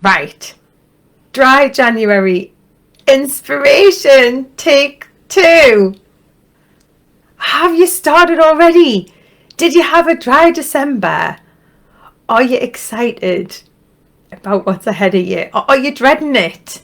Right. Dry January. Inspiration. Take 2. Have you started already? Did you have a dry December? Are you excited about what's ahead of you? Or are you dreading it?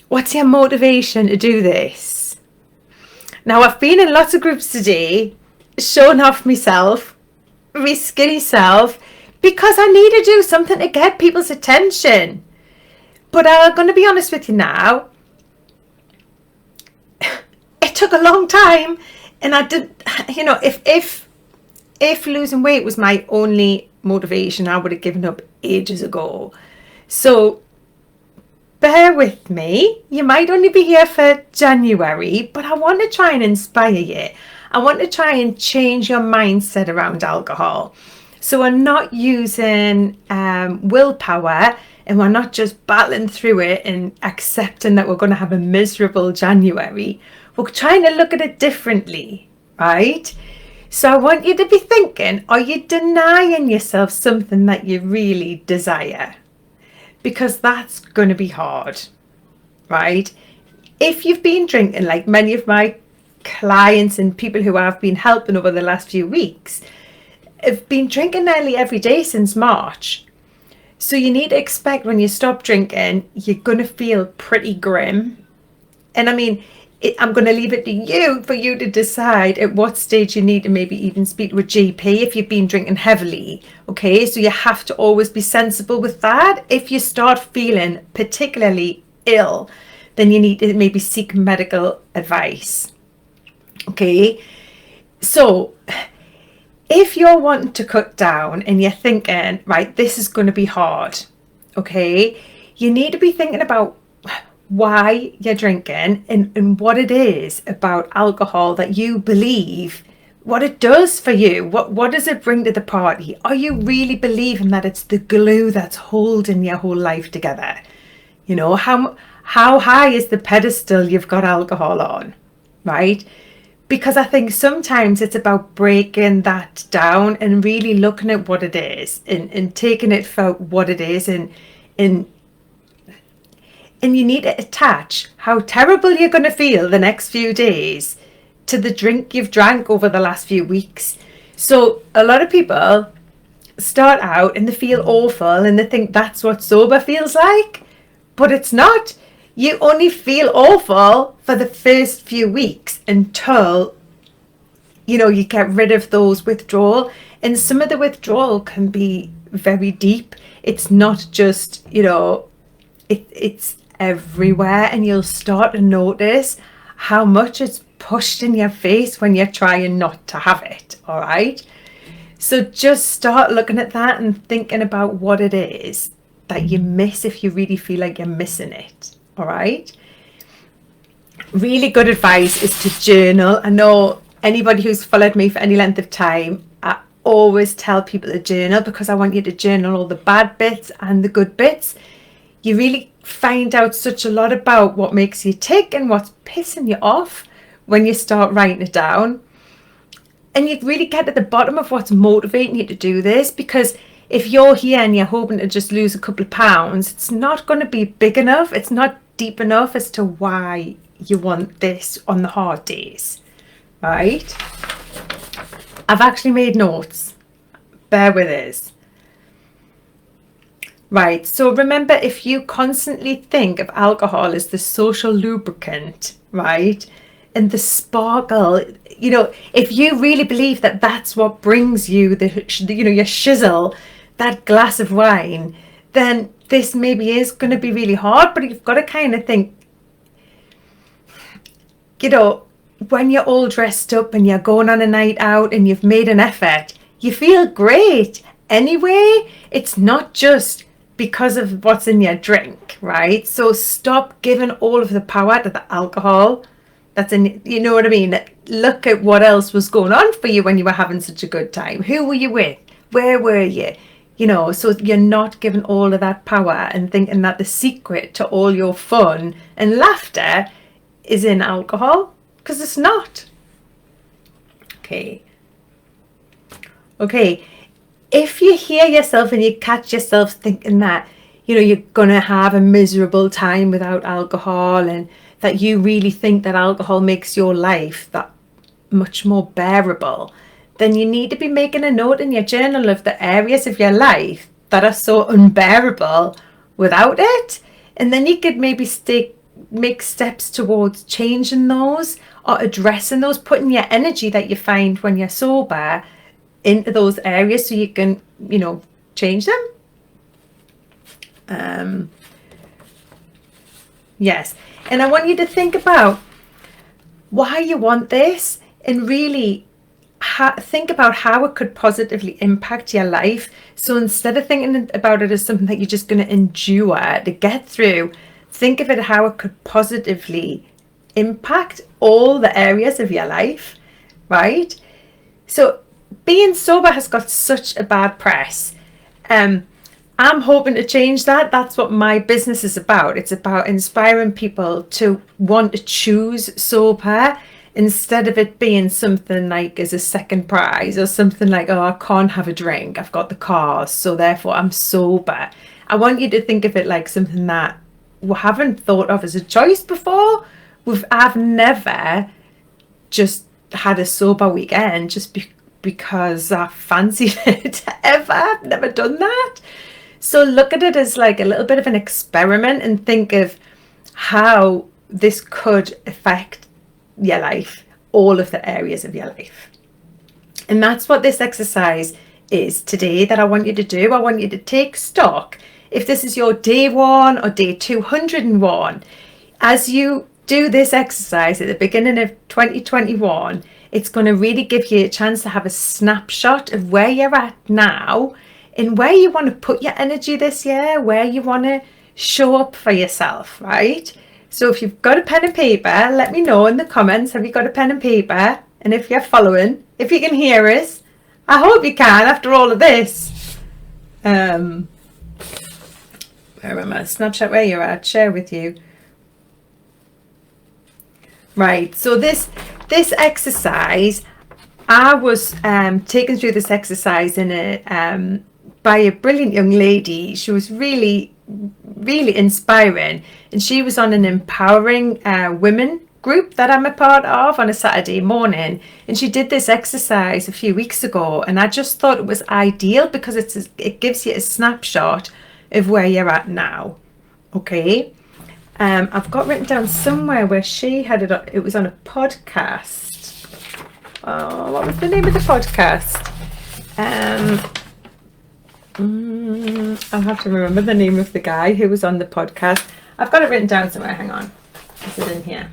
What's your motivation to do this? Now, I've been in lots of groups today, showing off myself, my skinny self, because I need to do something to get people's attention. But I'm going to be honest with you now. It took a long time, and I did, if losing weight was my only motivation, I would have given up ages ago. So bear with me. You might only be here for January, but I want to try and inspire you. I want to try and change your mindset around alcohol. So we're not using willpower, and we're not just battling through it and accepting that we're going to have a miserable January. We're trying to look at it differently, right? So I want you to be thinking, are you denying yourself something that you really desire? Because that's going to be hard, right? If you've been drinking, like many of my clients and people who I've been helping over the last few weeks, have been drinking nearly every day since March. So you need to expect when you stop drinking, you're going to feel pretty grim. And I mean, I'm going to leave it to you for you to decide at what stage you need to maybe even speak to a GP if you've been drinking heavily. Okay, so you have to always be sensible with that. If you start feeling particularly ill, then you need to maybe seek medical advice. Okay, so if you're wanting to cut down and you're thinking, right, this is going to be hard, okay, you need to be thinking about why you're drinking and what it is about alcohol that you believe, what it does for you. What does it bring to the party? Are you really believing that it's the glue that's holding your whole life together? You know, how high is the pedestal you've got alcohol on, right? Because I think sometimes it's about breaking that down and really looking at what it is and taking it for what it is, and you need to attach how terrible you're going to feel the next few days to the drink you've drank over the last few weeks. So a lot of people start out and they feel awful and they think that's what sober feels like, but it's not. You only feel awful for the first few weeks until, you get rid of those withdrawal. And some of the withdrawal can be very deep. It's not just, it's everywhere, and you'll start to notice how much it's pushed in your face when you're trying not to have it. All right, so just start looking at that and thinking about what it is that you miss if you really feel like you're missing it. All right, really good advice is to journal. I know anybody who's followed me for any length of time, I always tell people to journal, because I want you to journal all the bad bits and the good bits. You really find out such a lot about what makes you tick and what's pissing you off when you start writing it down. And you really get to the bottom of what's motivating you to do this, because if you're here and you're hoping to just lose a couple of pounds, it's not going to be big enough. It's not deep enough as to why you want this on the hard days, right? I've actually made notes. Bear with us. Right, so remember, if you constantly think of alcohol as the social lubricant, right, and the sparkle, if you really believe that that's what brings you your shizzle, that glass of wine, then this maybe is going to be really hard. But you've got to kind of think, when you're all dressed up and you're going on a night out and you've made an effort, you feel great anyway. It's not just because of what's in your drink, right? So stop giving all of the power to the alcohol that's in, you know what I mean? Look at what else was going on for you when you were having such a good time. Who were you with? Where were you? So you're not giving all of that power and thinking that the secret to all your fun and laughter is in alcohol, because it's not. Okay. if you hear yourself and you catch yourself thinking that, you know, you're going to have a miserable time without alcohol, and that you really think that alcohol makes your life that much more bearable, then you need to be making a note in your journal of the areas of your life that are so unbearable without it. And then you could maybe make steps towards changing those or addressing those, putting your energy that you find when you're sober into those areas so you can, you know, change them. Yes. And I want you to think about why you want this, and really think about how it could positively impact your life. So instead of thinking about it as something that you're just going to endure to get through, think of it how it could positively impact all the areas of your life, right? So being sober has got such a bad press. I'm hoping to change that. That's what my business is about. It's about inspiring people to want to choose sober, instead of it being something like as a second prize, or something like, oh, I can't have a drink, I've got the car, so therefore I'm sober. I want you to think of it like something that we haven't thought of as a choice before. I've never just had a sober weekend just because I fancied it ever. I've never done that. So look at it as like a little bit of an experiment, and think of how this could affect your life, all of the areas of your life. And that's what this exercise is today that I want you to do. I want you to take stock. If this is your day 1 or day 201, as you do this exercise at the beginning of 2021, it's going to really give you a chance to have a snapshot of where you're at now, and where you want to put your energy this year, where you want to show up for yourself, right? So if you've got a pen and paper, let me know in the comments. Have you got a pen and paper? And if you're following, if you can hear us, I hope you can after all of this. Where am I? Snapshot where you're at. Share with you. Right. So this exercise, I was taken through this exercise in a by a brilliant young lady. She was really inspiring, and she was on an empowering women group that I'm a part of on a Saturday morning, and she did this exercise a few weeks ago, and I just thought it was ideal because it gives you a snapshot of where you're at now. Okay, I've got written down somewhere where she had it. It was on a podcast. Oh, what was the name of the podcast? I'll have to remember the name of the guy who was on the podcast. I've got it written down somewhere. Hang on. Is it in here?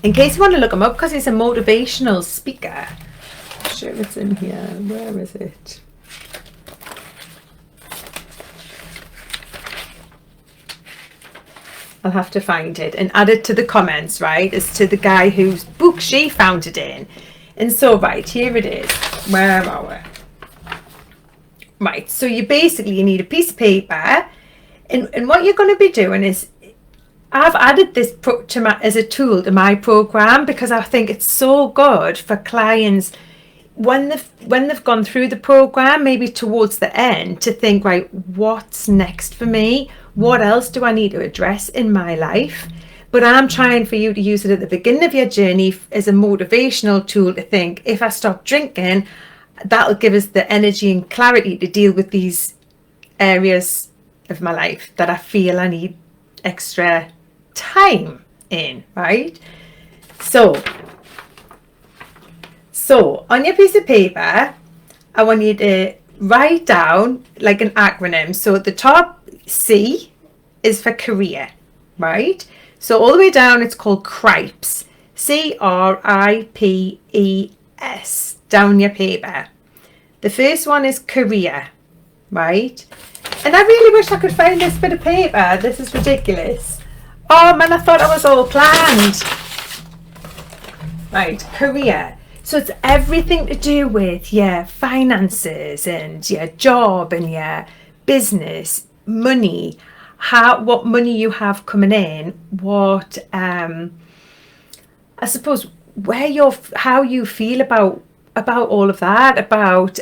In case you want to look him up, because he's a motivational speaker. I'm sure it's in here. Where is it? I'll have to find it and add it to the comments, right, as to the guy whose book she found it in. And so, right, here it is. Where are we? Right, so you need a piece of paper, and what you're going to be doing is, I've added this as a tool to my program, because I think it's so good for clients when they've gone through the program, maybe towards the end, to think, right, what's next for me? What else do I need to address in my life? But I'm trying for you to use it at the beginning of your journey as a motivational tool to think, if I stop drinking, that'll give us the energy and clarity to deal with these areas of my life that I feel I need extra time in, right? So on your piece of paper, I want you to write down like an acronym. So at the top, C is for career, right? So all the way down, it's called CRIPES. CRIPES, down your paper. The first one is career, right? And I really wish I could find this bit of paper. This is ridiculous. Oh man, I thought I was all planned. Right, career. So it's everything to do with your finances and your job and your business, money, what money you have coming in, what I suppose how you feel about about all of that, about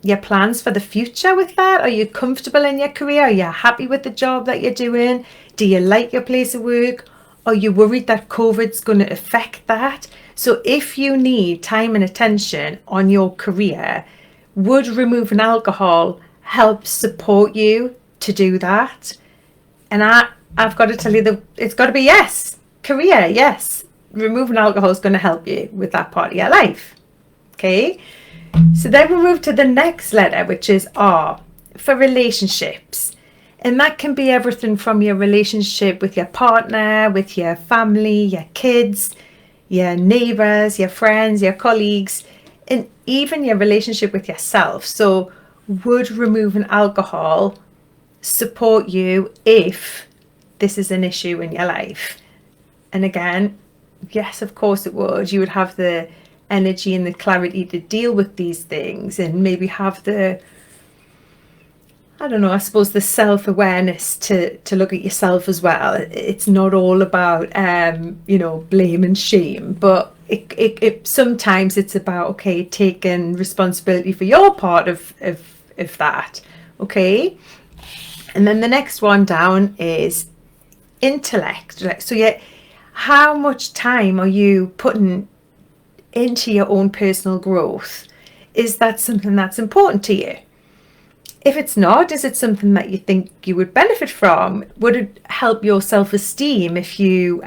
your plans for the future with that. Are you comfortable in your career? Are you happy with the job that you're doing? Do you like your place of work? Are you worried that COVID's going to affect that? So if you need time and attention on your career, would removing alcohol help support you to do that? And I've got to tell you that it's got to be yes. Career, yes. Removing alcohol is going to help you with that part of your life. Okay, so then we move to the next letter, which is R, for relationships. And that can be everything from your relationship with your partner, with your family, your kids, your neighbours, your friends, your colleagues, and even your relationship with yourself. So would removing alcohol support you if this is an issue in your life? And again, yes, of course it would. You would have the energy and the clarity to deal with these things, and maybe have the, I don't know, I suppose the self-awareness to look at yourself as well. It's not all about blame and shame, but it sometimes it's about, okay, taking responsibility for your part of that. Okay, and then the next one down is intellect. So yeah, how much time are you putting into your own personal growth? Is that something that's important to you? If it's not, is it something that you think you would benefit from? Would it help your self-esteem if you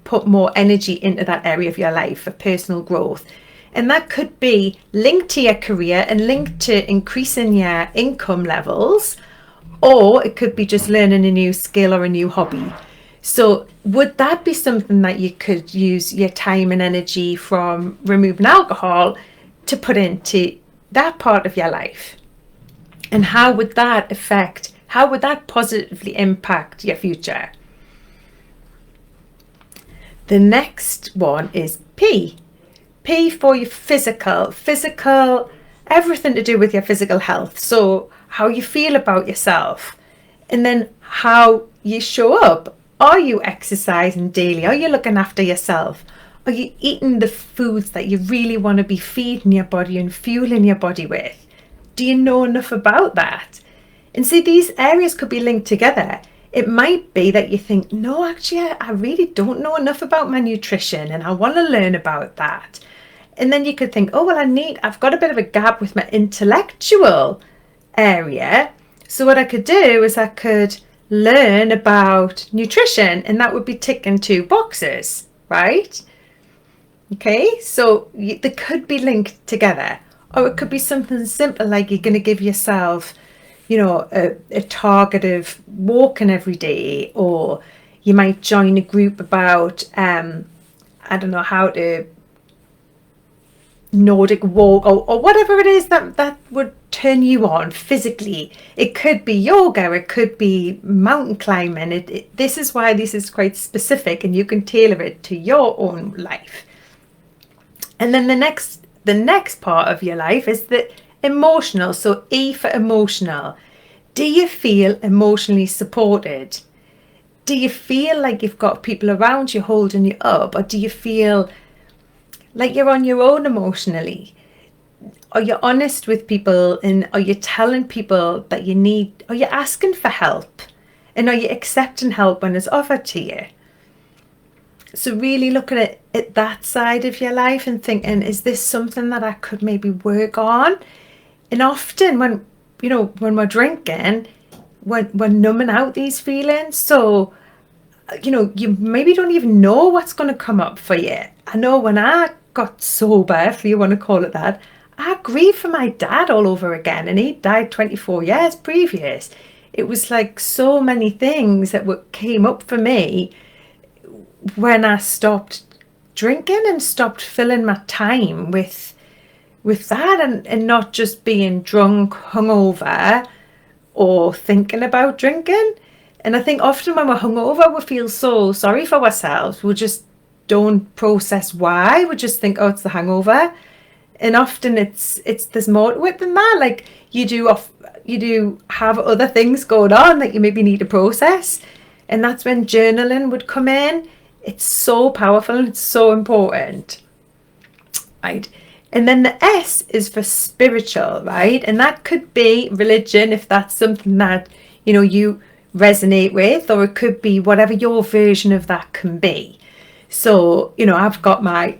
put more energy into that area of your life for personal growth? And that could be linked to your career and linked to increasing your income levels, or it could be just learning a new skill or a new hobby. So would that be something that you could use your time and energy from removing alcohol to put into that part of your life? And how would that positively impact your future? The next one is P. P for your physical, everything to do with your physical health. So how you feel about yourself, and then how you show up. Are you exercising daily? Are you looking after yourself? Are you eating the foods that you really want to be feeding your body and fueling your body with? Do you know enough about that? And see, these areas could be linked together. It might be that you think, no, actually, I really don't know enough about my nutrition and I want to learn about that. And then you could think, oh, well, I've got a bit of a gap with my intellectual area. So what I could do is I could learn about nutrition, and that would be ticking 2 boxes, right? Okay, so they could be linked together. Or it could be something simple like you're going to give yourself, a target of walking every day, or you might join a group about, I don't know, how to Nordic walk, or whatever it is that would turn you on physically. It could be yoga, it could be mountain climbing. This is why this is quite specific, and you can tailor it to your own life. And then the next part of your life is the emotional. So E for emotional. Do you feel emotionally supported? Do you feel like you've got people around you holding you up, or do you feel like you're on your own emotionally? Are you honest with people, and are you telling people that you need, are you asking for help, and are you accepting help when it's offered to you? So really looking at that side of your life and thinking, is this something that I could maybe work on? And often when we're drinking, we're numbing out these feelings. So, you maybe don't even know what's going to come up for you. I know when I got sober, if you want to call it that, I grieved for my dad all over again, and he died 24 years previous. It was like so many things that came up for me when I stopped drinking and stopped filling my time with that, and not just being drunk, hungover, or thinking about drinking. And I think often when we're hungover, we feel so sorry for ourselves. We just don't process why. We just think, oh, it's the hangover. And often it's there's more to it than that. Like you do have other things going on that you maybe need to process. And that's when journaling would come in. It's so powerful and it's so important. Right. And then the S is for spiritual, right? And that could be religion, if that's something that, you resonate with, or it could be whatever your version of that can be. So, I've got my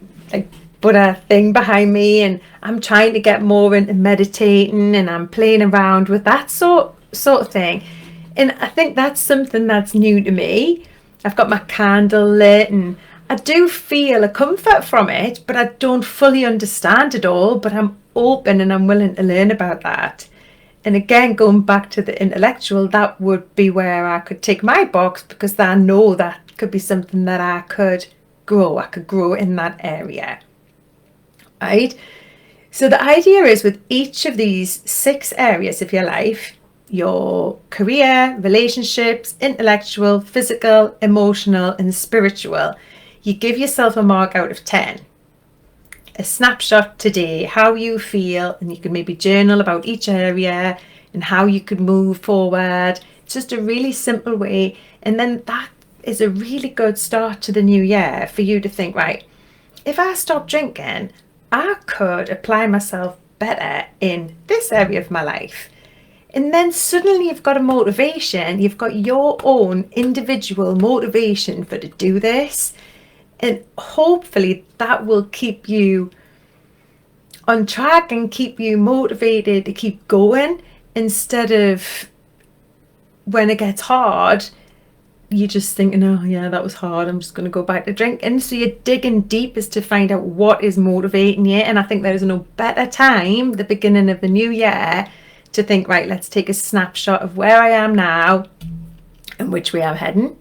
Buddha thing behind me, and I'm trying to get more into meditating, and I'm playing around with that sort of thing. And I think that's something that's new to me. I've got my candle lit, and I do feel a comfort from it, but I don't fully understand it all. But I'm open and I'm willing to learn about that. And again, going back to the intellectual, that would be where I could take my box, because I know that could be something that I could grow. I could grow in that area, right? So the idea is, with each of these 6 areas of your life, your career, relationships, intellectual, physical, emotional, and spiritual, you give yourself a mark out of 10. A snapshot today, how you feel, and you can maybe journal about each area and how you could move forward. It's just a really simple way. And then that is a really good start to the new year for you to think, right, if I stop drinking, I could apply myself better in this area of my life. And then suddenly you've got a motivation, you've got your own individual motivation for to do this. And hopefully that will keep you on track and keep you motivated to keep going, instead of when it gets hard, you're just thinking, oh yeah, that was hard, I'm just going to go back to drinking. So you're digging deep as to find out what is motivating you. And I think there's no better time, the beginning of the new year, to think, right, let's take a snapshot of where I am now and which way I'm heading.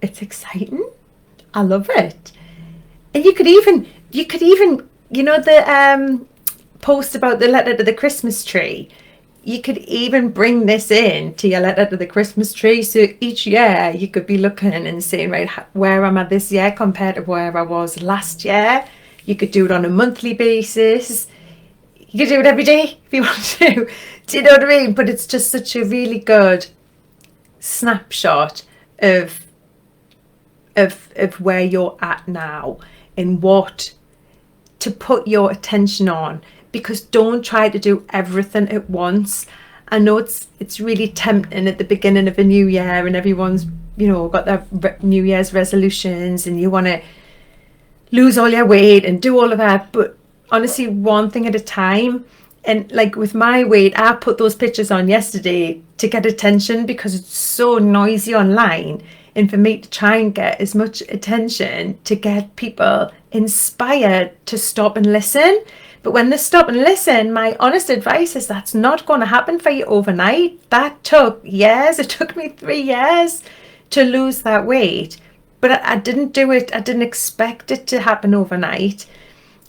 It's exciting. I love it. And you could even, the post about the letter to the Christmas tree. You could even bring this in to your letter to the Christmas tree. So each year you could be looking and saying, right, where am I this year compared to where I was last year? You could do it on a monthly basis. You could do it every day if you want to. Do you know what I mean? But it's just such a really good snapshot of where you're at now and what to put your attention on. Because don't try to do everything at once. I know it's really tempting at the beginning of a new year, and everyone's got their New Year's resolutions, and you want to lose all your weight and do all of that. But honestly, one thing at a time. And like with my weight, I put those pictures on yesterday to get attention, because it's so noisy online, and for me to try and get as much attention to get people inspired to stop and listen. But when they stop and listen, my honest advice is that's not going to happen for you overnight. That took years. It took me 3 years to lose that weight. But I didn't do it. I didn't expect it to happen overnight.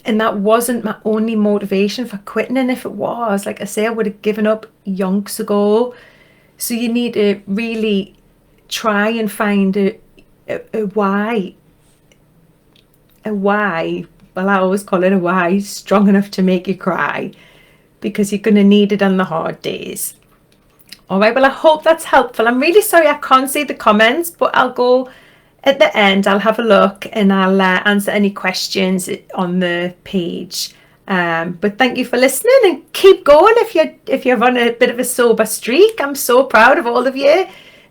And that wasn't my only motivation for quitting. And if it was, like I say, I would have given up yonks ago. So you need to really try and find a why. A why. Well, I always call it a why, strong enough to make you cry, because you're going to need it on the hard days. All right, well, I hope that's helpful. I'm really sorry I can't see the comments, but I'll go at the end. I'll have a look and I'll answer any questions on the page. But thank you for listening, and keep going if you're on a bit of a sober streak. I'm so proud of all of you.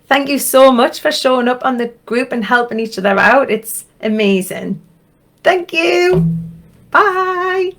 Thank you so much for showing up on the group and helping each other out. It's amazing. Thank you. Bye.